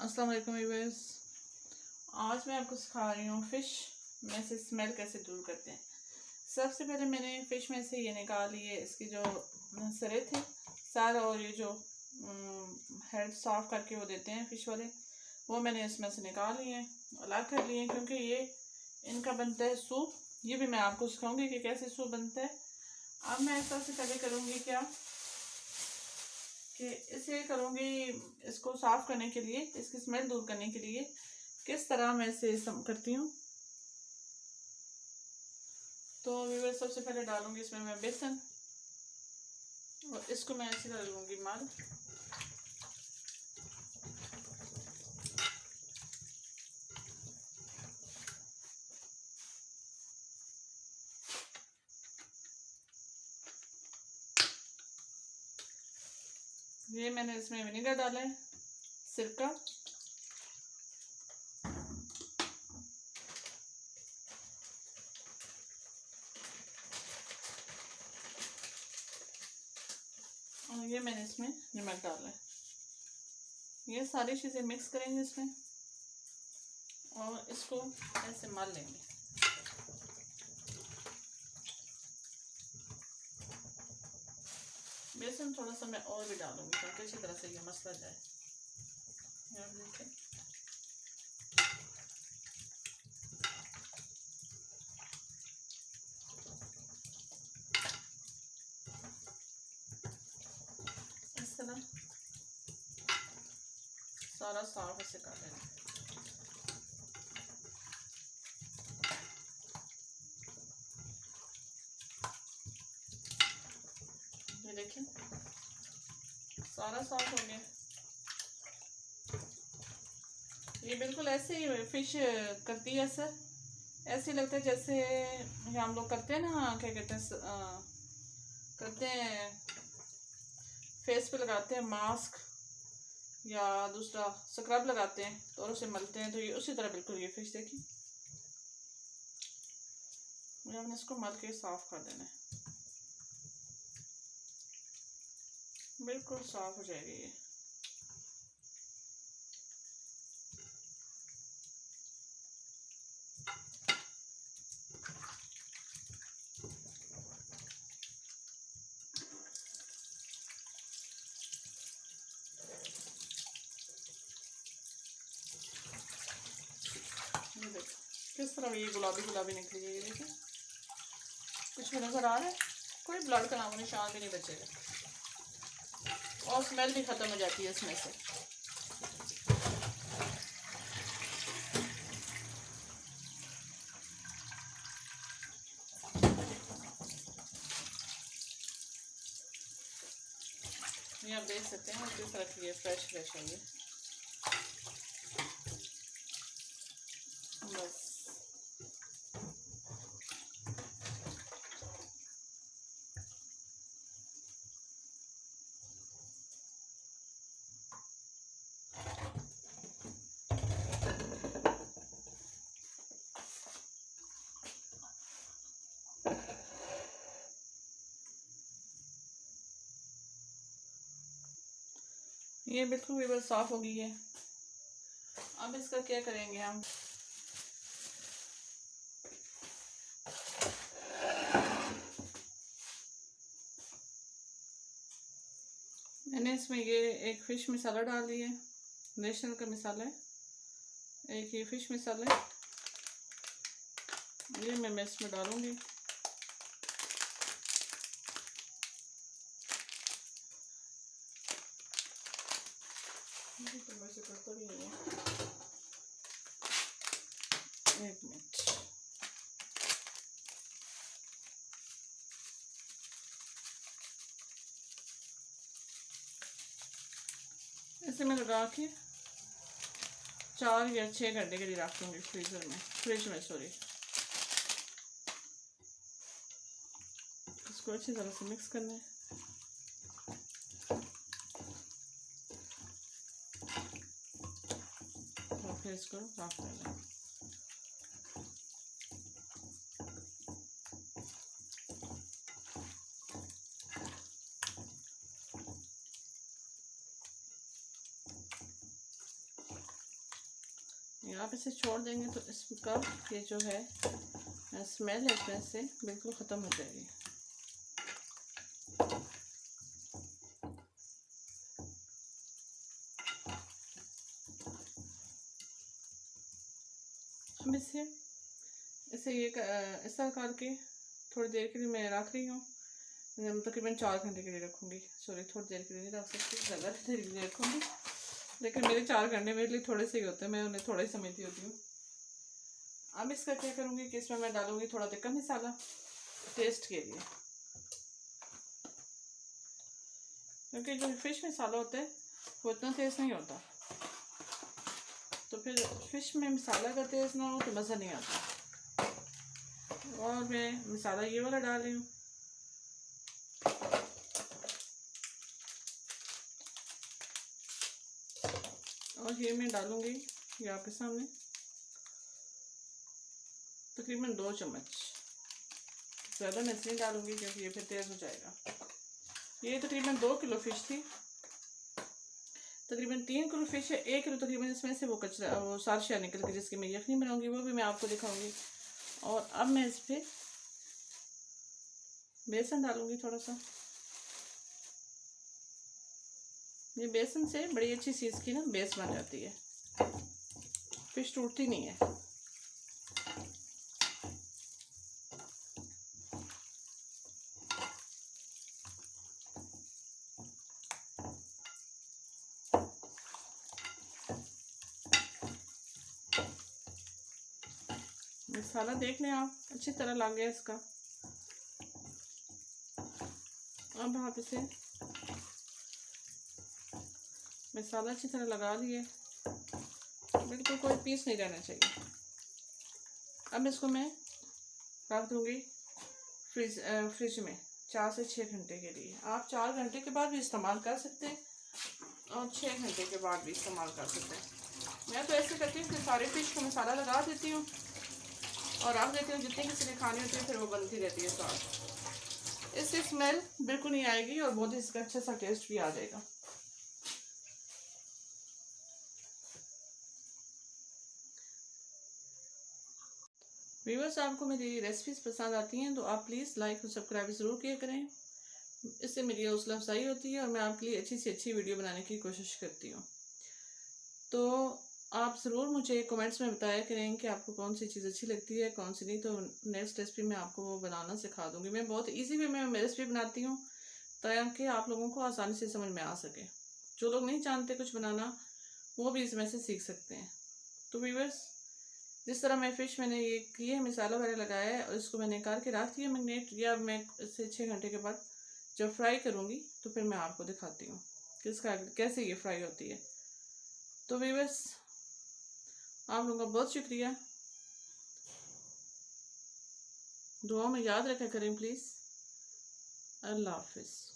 अस्सलाम वालेकुम व्यूअर्स। आज मैं आपको सिखा रही हूँ फ़िश में से स्मेल कैसे दूर करते हैं। सबसे पहले मैंने फ़िश में से ये निकाल लिए, इसकी जो सरे थे सर और ये जो हेड साफ़ करके वो देते हैं फ़िश वाले, वो मैंने इसमें से निकाल लिए हैं, अलग कर लिए, क्योंकि ये इनका बनता है सूप। ये भी मैं आपको सिखाऊंगी कि कैसे सूप बनता है। अब मैं सबसे पहले करूँगी क्या कि इसे करूँगी, इसको साफ़ करने के लिए, इसकी स्मेल दूर करने के लिए किस तरह मैं इसे करती हूँ। तो व्यूअर्स, सबसे पहले डालूँगी इसमें मैं बेसन और इसको मैं ऐसे कर लूँगी मल। ये मैंने इसमें विनेगर डाला है, सिरका, और ये मैंने इसमें नमक डाला है। ये सारी चीज़ें मिक्स करेंगे इसमें और इसको ऐसे मल लेंगे। बेसन थोड़ा सा मैं और भी डालूंगी ताकि अच्छी तरह से ये मसला जाए। देखिए, इस तरह सारा साफ ऐसे कर लेना। ये देखिए सारा साफ हो गया। ये बिल्कुल ऐसे ही फिश करती है सर, ऐसे लगता है जैसे हम लोग करते हैं ना, क्या कहते हैं, करते हैं फेस पे लगाते हैं मास्क या दूसरा स्क्रब लगाते हैं तो और उसे मलते हैं, तो ये उसी तरह बिल्कुल ये फिश देखिए। मुझे हमने इसको मल के साफ कर देना है, बिल्कुल साफ हो जाएगी ये। ये देखो किस तरह ये गुलाबी गुलाबी निकली है। ये देखिए कुछ भी नज़र आ रहा है, कोई ब्लड का नामो निशान भी नहीं बचेगा और स्मेल भी ख़त्म हो जाती है इसमें से। ये आप देख सकते हैं किस तरह की ये फ्रेश फ्रेश है। ये बस ये बिल्कुल भी बस साफ हो गई है। अब इसका क्या करेंगे हम, मैंने इसमें ये एक फ़िश मसाला डाल दिया है, नेशनल का मसाला है, एक ये फ़िश मसाला है, ये मैं इसमें डालूँगी। तो वैसे करता भी नहीं है। एक मिनट, ऐसे मैं लगा के 4 या 6 घंटे के लिए रख दूँगी फ्रिज में सॉरी। इसको अच्छी तरह से मिक्स करना है और फिर इसको रख देना है। आप इसे छोड़ देंगे तो इसका ये जो है स्मेल है इसमें से बिल्कुल ख़त्म हो जाएगी। अब इसे ये ऐसा करके थोड़ी देर के लिए मैं रख रही हूँ। तकरीबन 4 घंटे के लिए रखूँगी। सॉरी, थोड़ी देर के लिए नहीं रख सकती, ज़्यादा देर के लिए रखूँगी, लेकिन मेरे 4 घंटे मेरे लिए थोड़े से ही होते हैं, मैं उन्हें थोड़ा ही समझती होती हूँ। अब इसका क्या करूँगी कि इसमें मैं डालूँगी थोड़ा तिक्का मसाला टेस्ट के लिए, क्योंकि जो फिश मसाला होता है वो इतना टेस्ट नहीं होता, तो फिर फिश में मसाला का टेस्ट ना हो तो मज़ा नहीं आता। और मैं मसाला ये वाला डाल रही हूँ। और ये मैं डालूँगी ये आपके सामने तकरीबन 2 चम्मच, ज़्यादा मैं इसलिए डालूँगी क्योंकि ये फिर तेज़ हो जाएगा। ये तकरीबन 2 किलो फ़िश थी, तकरीबन 3 किलो फ़िश है, 1 किलो तकरीबन इसमें से वो कचरा वो सारशिया निकल के जिसकी मैं यखनी बनाऊँगी वो भी मैं आपको दिखाऊँगी। और अब मैं इस पर बेसन डालूँगी थोड़ा सा। ये बेसन से बड़ी अच्छी सी इसकी ना बेस बन जाती है, फिश टूटती नहीं है। मसाला देख लें आप, अच्छी तरह लग गया इसका। अब आप इसे मसाला अच्छी तरह लगा लिए, बिल्कुल कोई पीस नहीं रहना चाहिए। अब इसको मैं रख दूँगी फ्रिज में 4 से 6 घंटे के लिए। आप 4 घंटे के बाद भी इस्तेमाल कर सकते हैं और 6 घंटे के बाद भी इस्तेमाल कर सकते हैं। मैं तो ऐसे करती हूँ कि सारे फिश को मसाला लगा देती हूँ और रख देती हूँ, जितनी किसी ने खानी होती है फिर वो बनती रहती है साथ। इससे स्मेल बिल्कुल नहीं आएगी और बहुत ही इसका अच्छा सा टेस्ट भी आ जाएगा। व्यूअर्स, आपको मेरी रेसिपीज़ पसंद आती हैं तो आप प्लीज़ लाइक और सब्सक्राइब ज़रूर किया करें, इससे मेरी हौसला अफजाई होती है और मैं आपके लिए अच्छी से अच्छी वीडियो बनाने की कोशिश करती हूँ। तो आप ज़रूर मुझे कमेंट्स में बताया करें कि आपको कौन सी चीज़ अच्छी लगती है, कौन सी नहीं, तो नेक्स्ट रेसिपी में आपको वो बनाना सिखा दूँगी। मैं बहुत ईजी वे में रेसिपी बनाती हूँ ताकि आप लोगों को आसानी से समझ में आ सके। जो लोग नहीं जानते कुछ बनाना वो भी इसमें से सीख सकते हैं। तो व्यूअर्स, जिस तरह मैं फ़िश मैंने ये किए मसाला वगैरह लगाया है और इसको मैंने करके रख दिया मैरिनेट, या मैं इससे 6 घंटे के बाद जब फ्राई करूँगी तो फिर मैं आपको दिखाती हूँ कि इसका कैसे ये फ्राई होती है। तो व्यूअर्स, आप लोगों का बहुत शुक्रिया, दुआ में याद रखा करें प्लीज़। अल्लाह हाफिज़।